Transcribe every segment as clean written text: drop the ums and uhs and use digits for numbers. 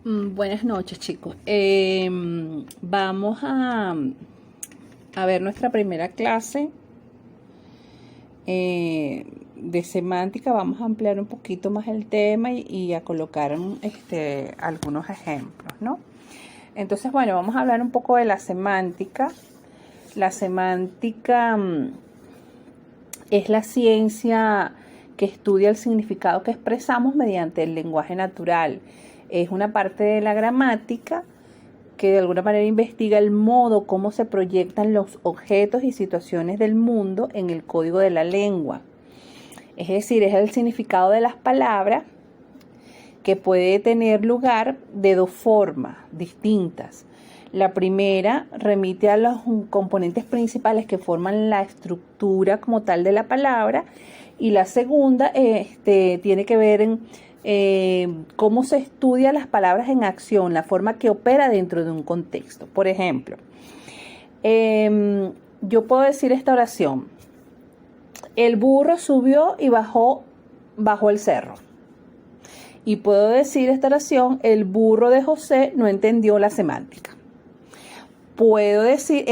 Buenas noches, chicos. Vamos a ver nuestra primera clase de semántica. Vamos a ampliar un poquito más el tema y a colocar algunos ejemplos, ¿no? Entonces, bueno, vamos a hablar un poco de la semántica. La semántica es la ciencia que estudia el significado que expresamos mediante el lenguaje natural. Es una parte de la gramática que de alguna manera investiga el modo como se proyectan los objetos y situaciones del mundo en el código de la lengua. Es decir, es el significado de las palabras que puede tener lugar de dos formas distintas. La primera remite a los componentes principales que forman la estructura como tal de la palabra, y la segunda tiene que ver en cómo se estudia las palabras en acción, la forma que opera dentro de un contexto. Por ejemplo, yo puedo decir esta oración: el burro subió y bajó el cerro. Y puedo decir esta oración: el burro de José no entendió la semántica. Puedo decir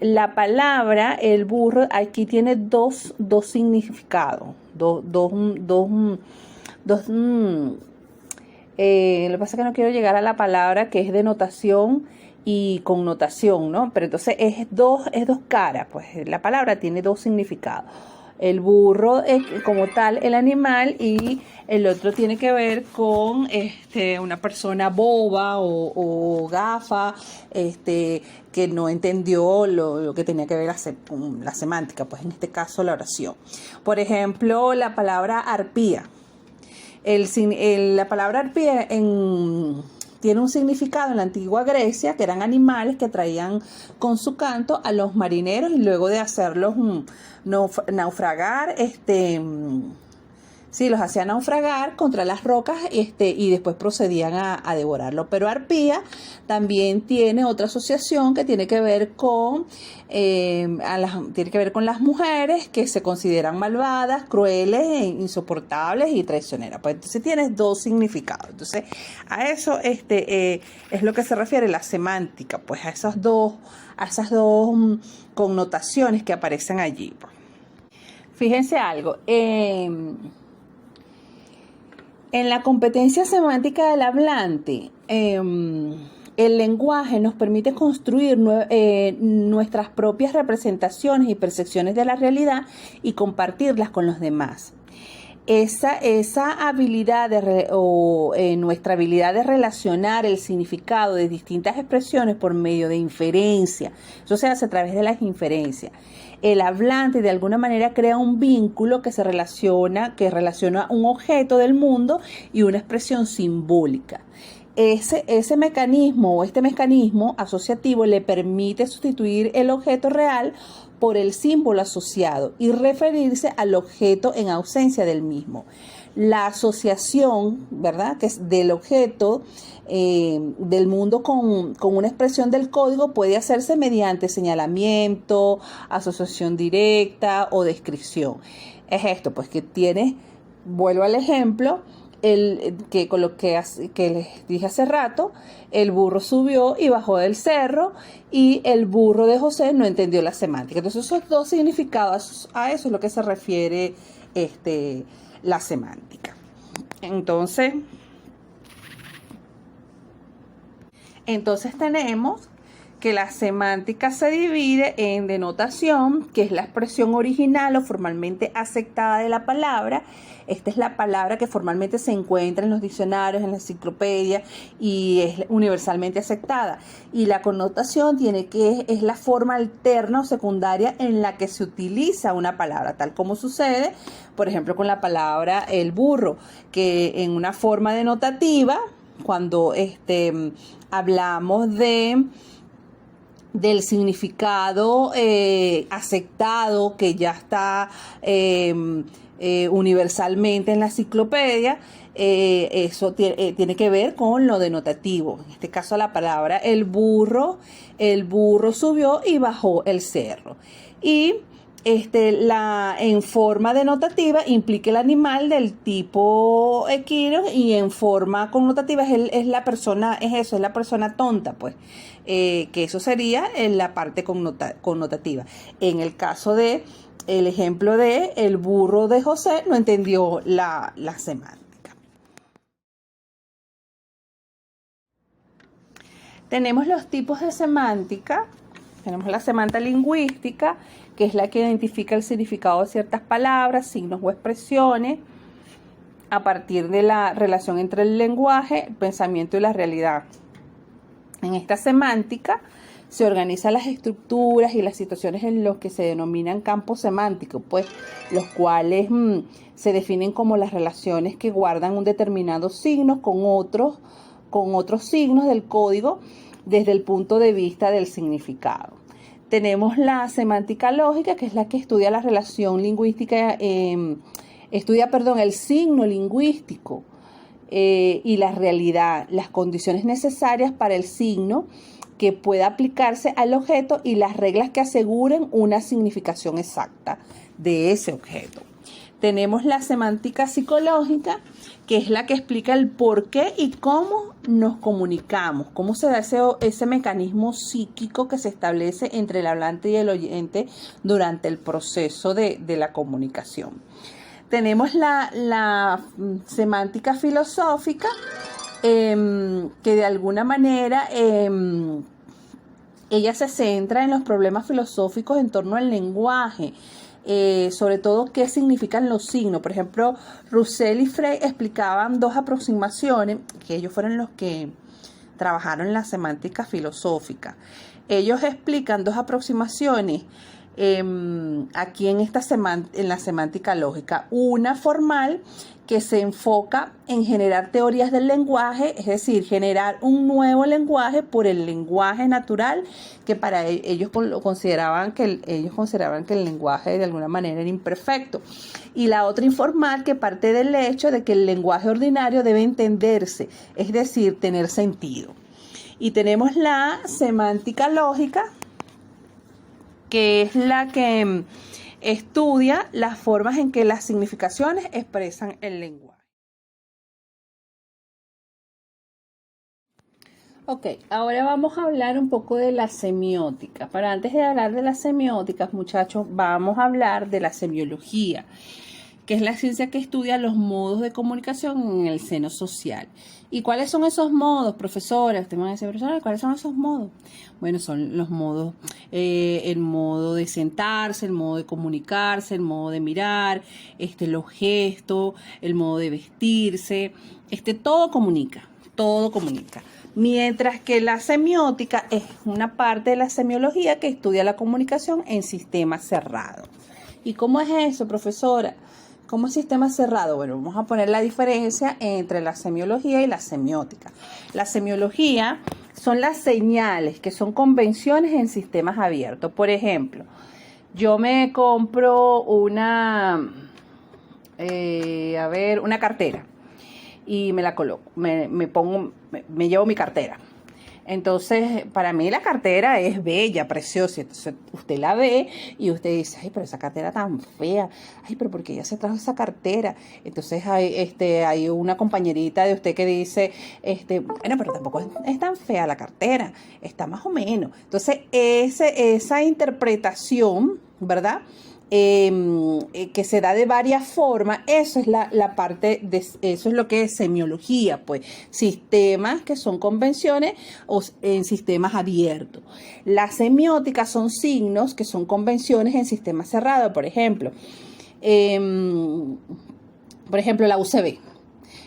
la palabra el burro aquí tiene dos significados. Lo que pasa es que no quiero llegar a la palabra que es denotación y connotación, ¿no? Pero entonces es dos caras, pues la palabra tiene dos significados. El burro es como tal el animal, y el otro tiene que ver con una persona boba o gafa, que no entendió lo que tenía que ver con la semántica, pues en este caso la oración. Por ejemplo, la palabra arpía. La palabra arpía tiene un significado en la antigua Grecia, que eran animales que traían con su canto a los marineros, y luego de hacerlos naufragar, los hacían naufragar contra las rocas, y después procedían a devorarlo. Pero arpía también tiene otra asociación que tiene que ver con las mujeres que se consideran malvadas, crueles, insoportables y traicioneras. Pues entonces tienes dos significados. Entonces a eso es lo que se refiere la semántica, pues a esas dos connotaciones que aparecen allí. Fíjense algo. En la competencia semántica del hablante, el lenguaje nos permite construir nuestras propias representaciones y percepciones de la realidad y compartirlas con los demás. Esa habilidad nuestra habilidad de relacionar el significado de distintas expresiones por medio de inferencia, eso se hace a través de las inferencias. El hablante de alguna manera crea un vínculo que relaciona un objeto del mundo y una expresión simbólica. Ese mecanismo asociativo le permite sustituir el objeto real por el símbolo asociado y referirse al objeto en ausencia del mismo. La asociación, ¿verdad?, que es del objeto del mundo con una expresión del código, puede hacerse mediante señalamiento, asociación directa o descripción. Es esto, pues, que vuelvo al ejemplo, con lo que les dije hace rato: el burro subió y bajó del cerro, y el burro de José no entendió la semántica. Entonces esos dos significados, a eso es lo que se refiere la semántica. Entonces tenemos que la semántica se divide en denotación, que es la expresión original o formalmente aceptada de la palabra. Esta es la palabra que formalmente se encuentra en los diccionarios, en la enciclopedia, y es universalmente aceptada. Y la connotación es la forma alterna o secundaria en la que se utiliza una palabra, tal como sucede, por ejemplo, con la palabra el burro, que en una forma denotativa, cuando hablamos de del significado aceptado que ya está universalmente en la enciclopedia. Eso tiene que ver con lo denotativo. En este caso la palabra el burro subió y bajó el cerro. Y en forma denotativa implica el animal del tipo equino, y en forma connotativa es la persona tonta, pues. Que eso sería en la parte connotativa. En el caso de el ejemplo de el burro de José, no entendió la semántica. Tenemos los tipos de semántica. Tenemos la semántica lingüística, que es la que identifica el significado de ciertas palabras, signos o expresiones a partir de la relación entre el lenguaje, el pensamiento y la realidad. En esta semántica se organizan las estructuras y las situaciones en los que se denominan campos semánticos, pues, los cuales se definen como las relaciones que guardan un determinado signo con otros signos del código desde el punto de vista del significado. Tenemos la semántica lógica, que es la que estudia la relación lingüística, el signo lingüístico y la realidad, las condiciones necesarias para el signo que pueda aplicarse al objeto y las reglas que aseguren una significación exacta de ese objeto. Tenemos la semántica psicológica, que es la que explica el por qué y cómo nos comunicamos, cómo se da ese mecanismo psíquico que se establece entre el hablante y el oyente durante el proceso de la comunicación. Tenemos la semántica filosófica, que de alguna manera ella se centra en los problemas filosóficos en torno al lenguaje. Sobre todo qué significan los signos. Por ejemplo, Russell y Frey explicaban dos aproximaciones, que ellos fueron los que trabajaron en la semántica filosófica. Ellos explican dos aproximaciones aquí en la semántica lógica. Una formal, que se enfoca en generar teorías del lenguaje, es decir, generar un nuevo lenguaje por el lenguaje natural, que para ellos consideraban que el lenguaje de alguna manera era imperfecto. Y la otra informal, que parte del hecho de que el lenguaje ordinario debe entenderse, es decir, tener sentido. Y tenemos la semántica lógica, que es la que estudia las formas en que las significaciones expresan el lenguaje. Ok, ahora vamos a hablar un poco de la semiótica. Pero antes de hablar de las semióticas, muchachos, vamos a hablar de la semiología, que es la ciencia que estudia los modos de comunicación en el seno social. ¿Y cuáles son esos modos, profesora? Usted me va a decir, profesora, ¿cuáles son esos modos? Bueno, son los modos, el modo de sentarse, el modo de comunicarse, el modo de mirar, los gestos, el modo de vestirse, todo comunica, todo comunica. Mientras que la semiótica es una parte de la semiología que estudia la comunicación en sistemas cerrados. ¿Y cómo es eso, profesora? ¿Cómo es sistema cerrado? Bueno, vamos a poner la diferencia entre la semiología y la semiótica. La semiología son las señales, que son convenciones en sistemas abiertos. Por ejemplo, yo me compro una cartera y me la coloco, me llevo mi cartera. Entonces, para mí la cartera es bella, preciosa. Entonces, usted la ve y usted dice, ay, pero esa cartera tan fea. Ay, pero ¿por qué ella se trajo esa cartera? Entonces, hay una compañerita de usted que dice, bueno, pero tampoco es tan fea la cartera. Está más o menos. Entonces, esa interpretación, ¿verdad?, que se da de varias formas, eso es la parte de eso, es lo que es semiología, pues sistemas que son convenciones o en sistemas abiertos. La semiótica son signos que son convenciones en sistemas cerrados. Por ejemplo, la UCB.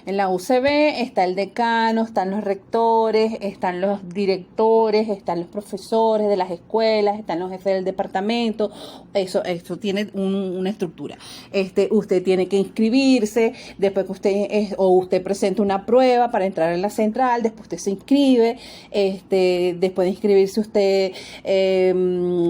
En la UCB está el decano, están los rectores, están los directores, están los profesores de las escuelas, están los jefes del departamento. Eso tiene una estructura. Usted tiene que inscribirse, después que usted presenta una prueba para entrar en la central, después usted se inscribe, después de inscribirse usted,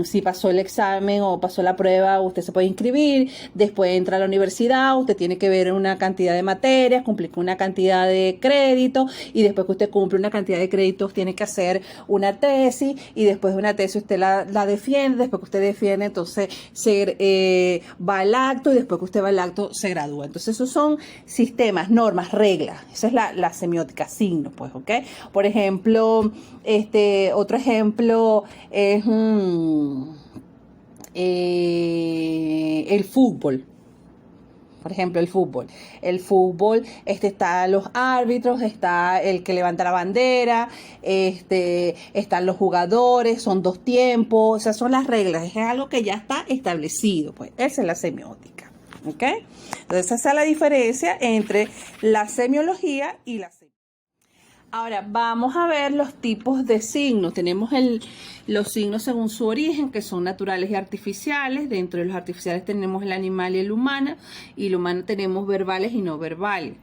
si pasó el examen o pasó la prueba, usted se puede inscribir, después entra a la universidad, usted tiene que ver una cantidad de materias, cumplir con una cantidad de créditos, y después que usted cumple una cantidad de créditos tiene que hacer una tesis, y después de una tesis usted la defiende, después que usted defiende entonces va al acto, y después que usted va al acto se gradúa. Entonces esos son sistemas, normas, reglas. Esa es la semiótica, signos, pues, ¿ok? Por ejemplo, otro ejemplo es el fútbol. Por ejemplo, el fútbol. Está los árbitros, está el que levanta la bandera, están los jugadores, son 2 tiempos, esas son las reglas, es algo que ya está establecido, pues esa es la semiótica, ¿ok? Entonces esa es la diferencia entre la semiología y la semiótica. Ahora, vamos a ver los tipos de signos. Tenemos los signos según su origen, que son naturales y artificiales. Dentro de los artificiales tenemos el animal y el humano. Y el humano tenemos verbales y no verbales.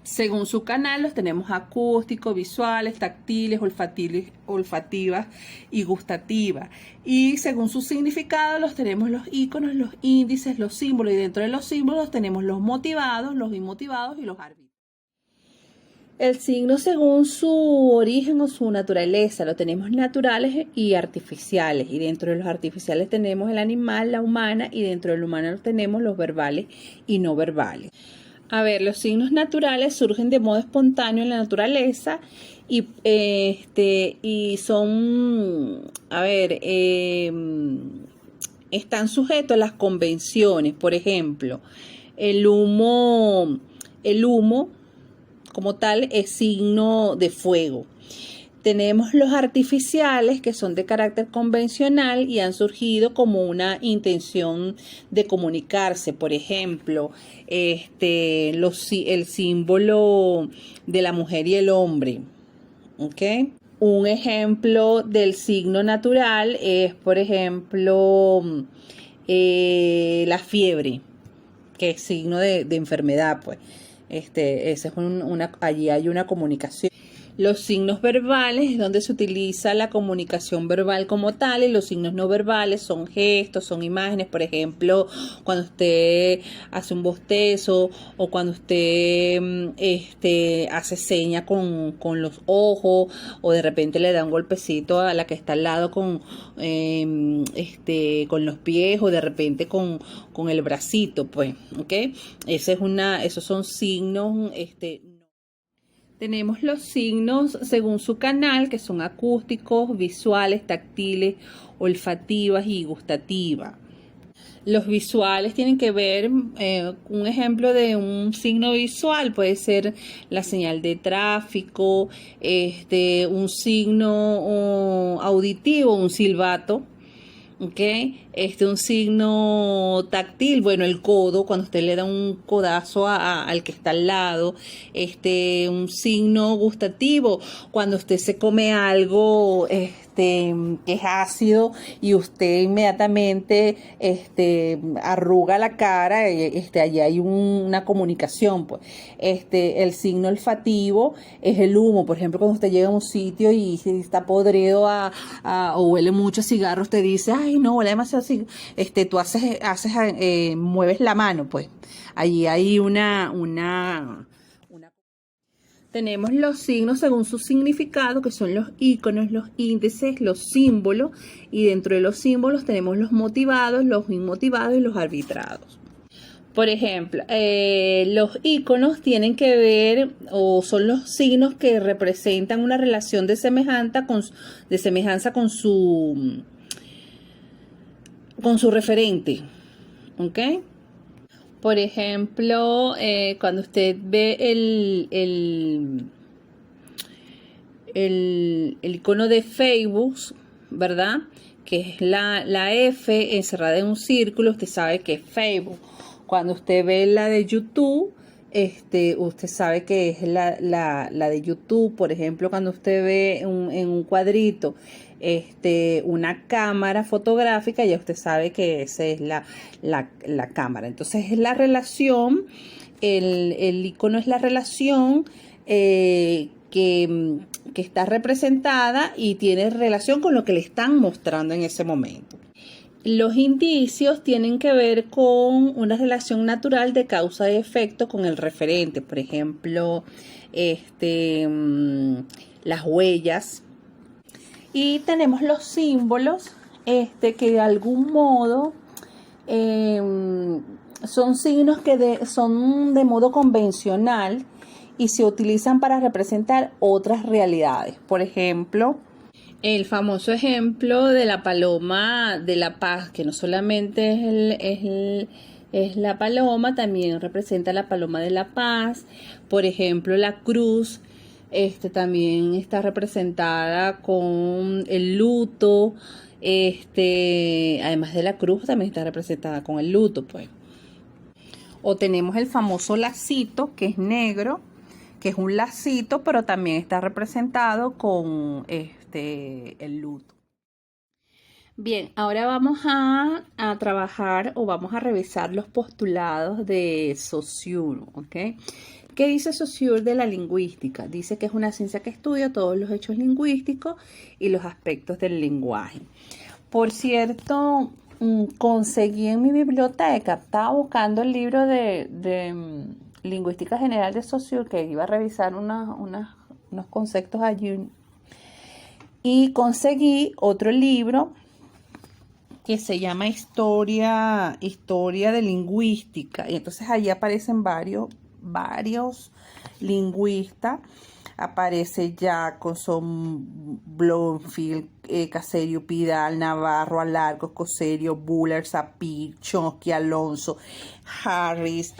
Según su canal, los tenemos acústicos, visuales, táctiles, olfativas y gustativas. Y según su significado, los tenemos los iconos, los índices, los símbolos. Y dentro de los símbolos tenemos los motivados, los inmotivados y los árbitros. El signo según su origen o su naturaleza, lo tenemos naturales y artificiales, y dentro de los artificiales tenemos el animal, la humana, y dentro del humano tenemos los verbales y no verbales. A ver, los signos naturales surgen de modo espontáneo en la naturaleza y son, están sujetos a las convenciones. Por ejemplo, el humo como tal es signo de fuego. Tenemos los artificiales, que son de carácter convencional y han surgido como una intención de comunicarse. Por ejemplo, el símbolo de la mujer y el hombre, ¿ok? Un ejemplo del signo natural es, por ejemplo, la fiebre, que es signo de enfermedad, pues. Allí hay una comunicación. Los signos verbales es donde se utiliza la comunicación verbal como tal, y los signos no verbales son gestos, son imágenes. Por ejemplo, cuando usted hace un bostezo o cuando usted hace seña con los ojos, o de repente le da un golpecito a la que está al lado con los pies, o de repente con el bracito, pues, ¿ok? Esos son signos. Tenemos los signos según su canal, que son acústicos, visuales, táctiles, olfativas y gustativas. Los visuales tienen que ver, un ejemplo de un signo visual puede ser la señal de tráfico, un signo auditivo, un silbato. ¿Okay? Un signo táctil, bueno, el codo, cuando usted le da un codazo al que está al lado. Un signo gustativo, cuando usted se come algo que es ácido y usted inmediatamente arruga la cara, allí hay una comunicación, pues. El signo olfativo es el humo. Por ejemplo, cuando usted llega a un sitio y está podrido o huele mucho a cigarro, usted dice, ay, no, huele demasiado cigarro. Tú mueves la mano, pues. Allí hay Tenemos los signos según su significado, que son los iconos, los índices, los símbolos, y dentro de los símbolos tenemos los motivados, los inmotivados y los arbitrados. Por ejemplo, los iconos tienen que ver, o son los signos que representan una relación de semejanza con su referente, ¿ok? Por ejemplo, cuando usted ve el icono de Facebook, ¿verdad? Que es la F encerrada en un círculo, usted sabe que es Facebook. Cuando usted ve la de YouTube, Usted sabe que es la de YouTube, por ejemplo, cuando usted ve en un cuadrito una cámara fotográfica, ya usted sabe que esa es la cámara. Entonces es la relación, el icono es la relación que está representada y tiene relación con lo que le están mostrando en ese momento. Los indicios tienen que ver con una relación natural de causa y efecto con el referente. Por ejemplo, las huellas. Y tenemos los símbolos, que de algún modo son signos que son de modo convencional y se utilizan para representar otras realidades. Por ejemplo, el famoso ejemplo de la paloma de la paz, que no solamente es la paloma, también representa la paloma de la paz. Por ejemplo, la cruz también está representada con el luto. Además de la cruz, también está representada con el luto, pues. O tenemos el famoso lacito, que es negro, que es un lacito, pero también está representado con el luto. Bien, ahora vamos a trabajar o vamos a revisar los postulados de Saussure, ¿ok? ¿Qué dice Saussure de la lingüística? Dice que es una ciencia que estudia todos los hechos lingüísticos y los aspectos del lenguaje. Por cierto, conseguí en mi biblioteca, estaba buscando el libro de Lingüística General de Saussure, que iba a revisar unos conceptos allí, y conseguí otro libro que se llama Historia de Lingüística, y entonces allí aparecen varios lingüistas. Aparece Jacobson, Bloomfield, Caserio, Pidal, Navarro, Alarcos, Coserio, Buller, Sapir, Chomsky, Alonso, Harris,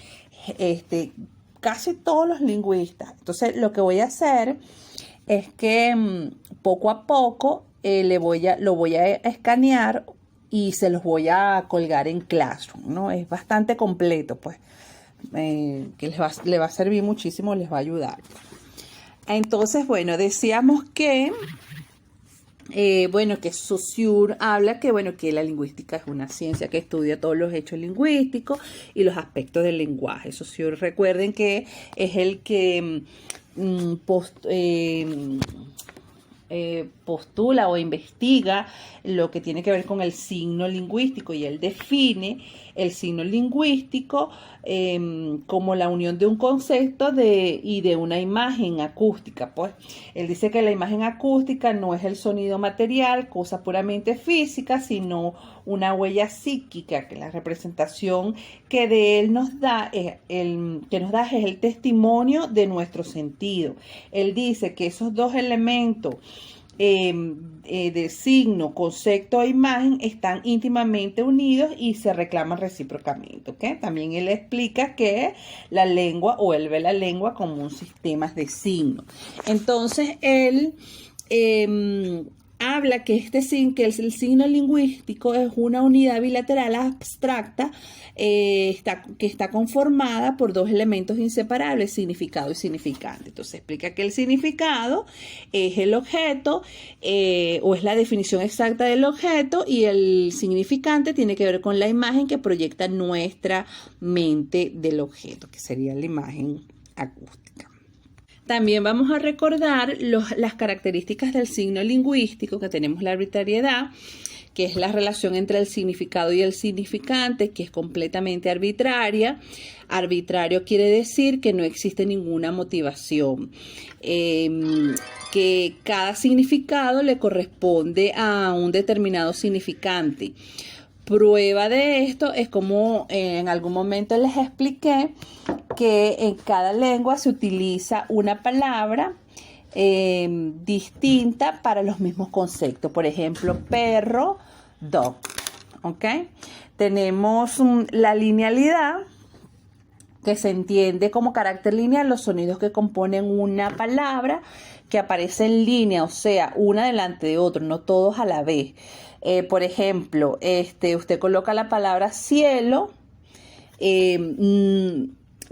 casi todos los lingüistas. Entonces lo que voy a hacer es que poco a poco lo voy a escanear y se los voy a colgar en Classroom, ¿no? Es bastante completo, pues, que le va a servir muchísimo, les va a ayudar. Entonces, bueno, decíamos que que Saussure habla que la lingüística es una ciencia que estudia todos los hechos lingüísticos y los aspectos del lenguaje. Saussure, recuerden que es el que postula o investiga lo que tiene que ver con el signo lingüístico, y él define el signo lingüístico como la unión de un concepto y de una imagen acústica. Pues él dice que la imagen acústica no es el sonido material, cosa puramente física, sino una huella psíquica, que la representación que de él nos da es el testimonio de nuestro sentido. Él dice que esos dos elementos de signo, concepto e imagen están íntimamente unidos y se reclaman recíprocamente, ¿ok? También él explica que la lengua, o él ve la lengua como un sistema de signos. Entonces él habla que el signo lingüístico es una unidad bilateral abstracta que está conformada por dos elementos inseparables, significado y significante. Entonces explica que el significado es el objeto o es la definición exacta del objeto, y el significante tiene que ver con la imagen que proyecta nuestra mente del objeto, que sería la imagen acústica. También vamos a recordar las características del signo lingüístico, que tenemos la arbitrariedad, que es la relación entre el significado y el significante, que es completamente arbitraria. Arbitrario quiere decir que no existe ninguna motivación, que cada significado le corresponde a un determinado significante. Prueba de esto es como en algún momento les expliqué que en cada lengua se utiliza una palabra distinta para los mismos conceptos. Por ejemplo, perro, dog, ¿ok? Tenemos la linealidad, que se entiende como carácter lineal los sonidos que componen una palabra que aparece en línea, o sea, una delante de otra, no todos a la vez. Por ejemplo, usted coloca la palabra cielo,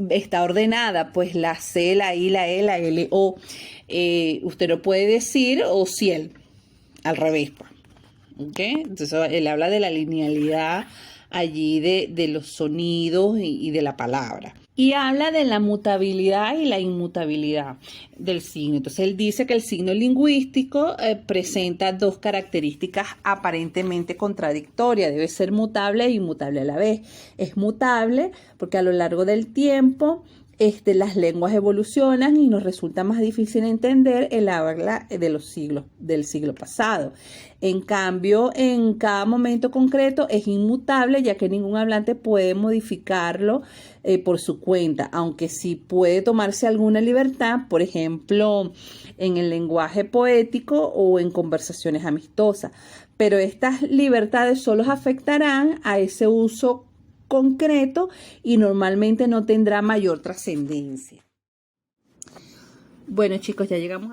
está ordenada, pues la C, la I, la E, la L, O. Usted no puede decir o ciel, al revés, pues. ¿Ok? Entonces él habla de la linealidad allí de los sonidos y de la palabra. Y habla de la mutabilidad y la inmutabilidad del signo. Entonces él dice que el signo lingüístico presenta dos características aparentemente contradictorias. Debe ser mutable e inmutable a la vez. Es mutable porque a lo largo del tiempo las lenguas evolucionan y nos resulta más difícil entender el habla del siglo pasado. En cambio, en cada momento concreto es inmutable, ya que ningún hablante puede modificarlo por su cuenta, aunque sí puede tomarse alguna libertad, por ejemplo, en el lenguaje poético o en conversaciones amistosas. Pero estas libertades solo afectarán a ese uso concreto y normalmente no tendrá mayor trascendencia. Bueno, chicos, ya llegamos a